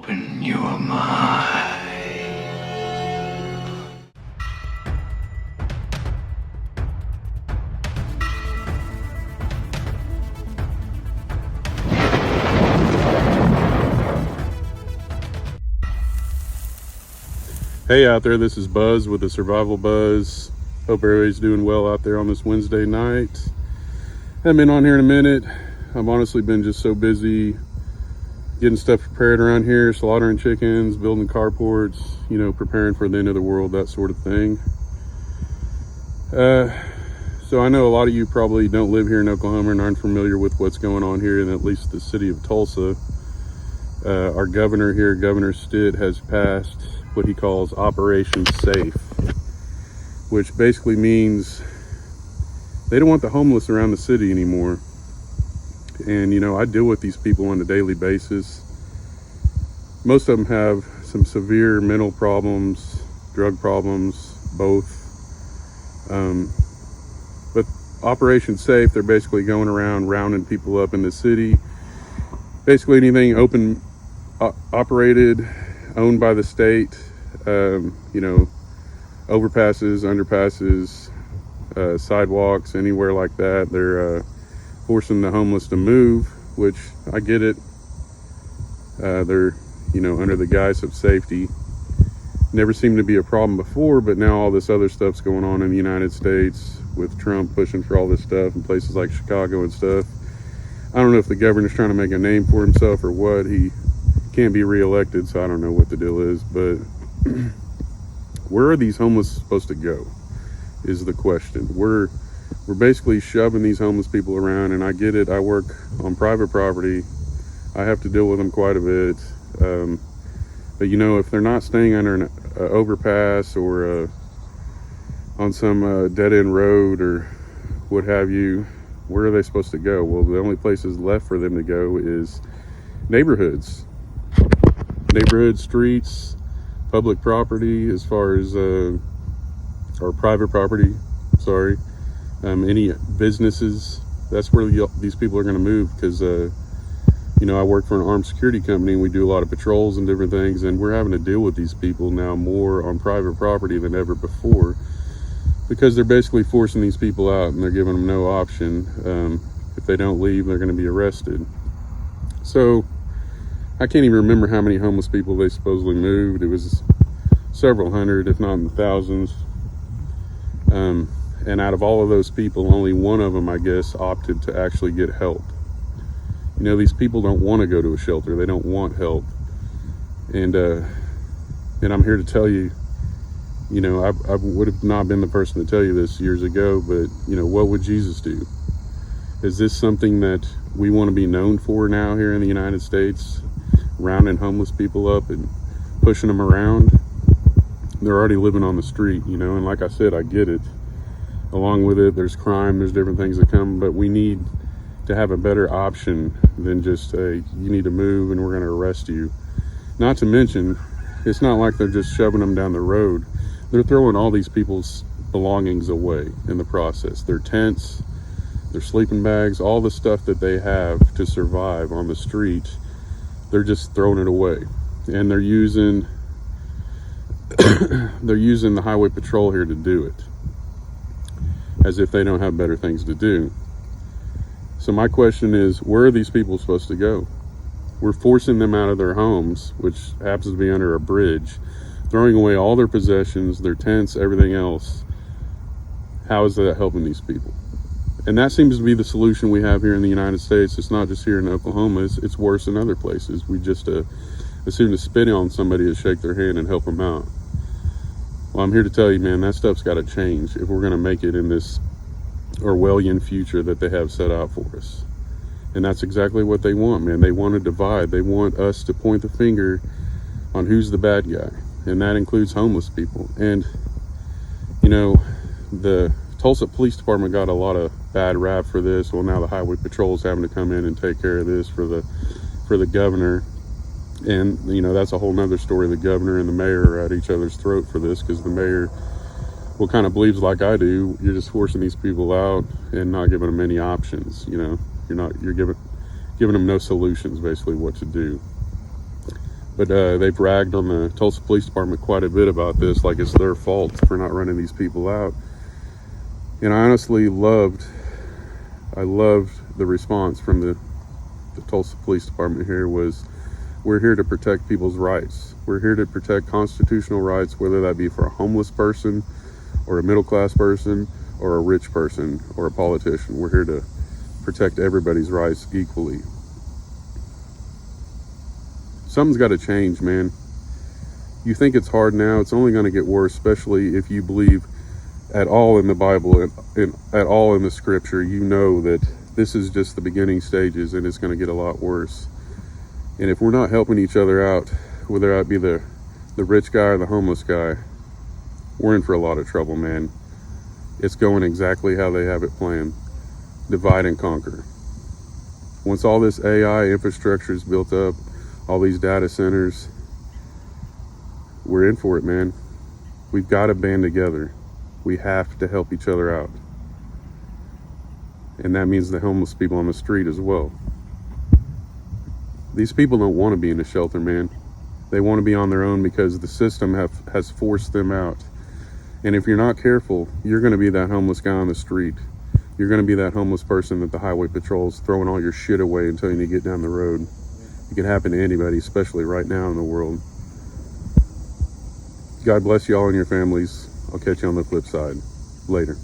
Open your mind. Hey out there, this is Buzz with TheSurvivalBuzz. Hope everybody's doing well out there on this Wednesday night. Haven't been on here in a minute. I've honestly been just so busy getting stuff prepared around here, slaughtering chickens, building carports, preparing for the end of the world, that sort of thing. So I know a lot of you probably don't live here in Oklahoma and aren't familiar with what's going on here in at least the city of Tulsa. Our governor here, Governor Stitt, has passed what he calls Operation Safe, which basically means they don't want the homeless around the city anymore. And I deal with these people on a daily basis. Most of them have some severe mental problems, drug problems, both. But Operation Safe, they're basically going around rounding people up in the city. Basically anything open, operated, owned by the state, overpasses, underpasses, sidewalks, anywhere like that. They're forcing the homeless to move, which I get it. They're, under the guise of safety. Never seemed to be a problem before, but now all this other stuff's going on in the United States with Trump pushing for all this stuff in places like Chicago and stuff. I don't know if the governor's trying to make a name for himself or what. He can't be reelected, so I don't know what the deal is, but where are these homeless supposed to go is the question. We're basically shoving these homeless people around, and I get it. I work on private property. I have to deal with them quite a bit. But if they're not staying under an overpass or on some dead-end road or what have you, where are they supposed to go? Well, the only places left for them to go is neighborhoods, streets, public property, as far as or private property, sorry. Any businesses. That's where these people are going to move, because I work for an armed security company, and we do a lot of patrols and different things, and we're having to deal with these people now more on private property than ever before, because they're basically forcing these people out, and they're giving them no option. If they don't leave, they're going to be arrested. So I can't even remember how many homeless people they supposedly moved. It was several hundred, if not in the thousands. And out of all of those people, only one of them, I guess, opted to actually get help. These people don't want to go to a shelter. They don't want help. And I'm here to tell you, I would have not been the person to tell you this years ago, but, what would Jesus do? Is this something that we want to be known for now here in the United States? Rounding homeless people up and pushing them around? They're already living on the street, and like I said, I get it. Along with it, there's crime, there's different things that come, but we need to have a better option than just say, you need to move and we're going to arrest you. Not to mention, it's not like they're just shoving them down the road. They're throwing all these people's belongings away in the process. Their tents, their sleeping bags, all the stuff that they have to survive on the street, they're just throwing it away. And they're using the highway patrol here to do it, as if they don't have better things to do. So my question is, where are these people supposed to go? We're forcing them out of their homes, which happens to be under a bridge, throwing away all their possessions, their tents, everything else. How is that helping these people? And that seems to be the solution we have here in the United States. It's not just here in Oklahoma. It's worse in other places. We just as soon as spit on somebody to shake their hand and help them out. Well, I'm here to tell you, man, that stuff's got to change if we're going to make it in this Orwellian future that they have set out for us. And that's exactly what they want, man. They want to divide. They want us to point the finger on who's the bad guy. And that includes homeless people. And, the Tulsa Police Department got a lot of bad rap for this. Well, now the highway patrol is having to come in and take care of this for the governor. And, that's a whole nother story. The governor and the mayor are at each other's throat for this, because the mayor, kind of believes like I do, you're just forcing these people out and not giving them any options. You're giving them no solutions, basically, what to do. But they've ragged on the Tulsa Police Department quite a bit about this, like it's their fault for not running these people out. And I honestly loved the response from the Tulsa Police Department here was, we're here to protect people's rights. We're here to protect constitutional rights, whether that be for a homeless person or a middle-class person or a rich person or a politician. We're here to protect everybody's rights equally. Something's got to change, man. You think it's hard now, it's only going to get worse, especially if you believe at all in the Bible and at all in the scripture. You know that this is just the beginning stages and it's going to get a lot worse. And if we're not helping each other out, whether that be the rich guy or the homeless guy, we're in for a lot of trouble, man. It's going exactly how they have it planned. Divide and conquer. Once all this AI infrastructure is built up, all these data centers, we're in for it, man. We've got to band together. We have to help each other out. And that means the homeless people on the street as well. These people don't want to be in a shelter, man. They want to be on their own because the system has forced them out. And if you're not careful, you're going to be that homeless guy on the street. You're going to be that homeless person that the highway patrol's throwing all your shit away until you get down the road. It can happen to anybody, especially right now in the world. God bless you all and your families. I'll catch you on the flip side. Later.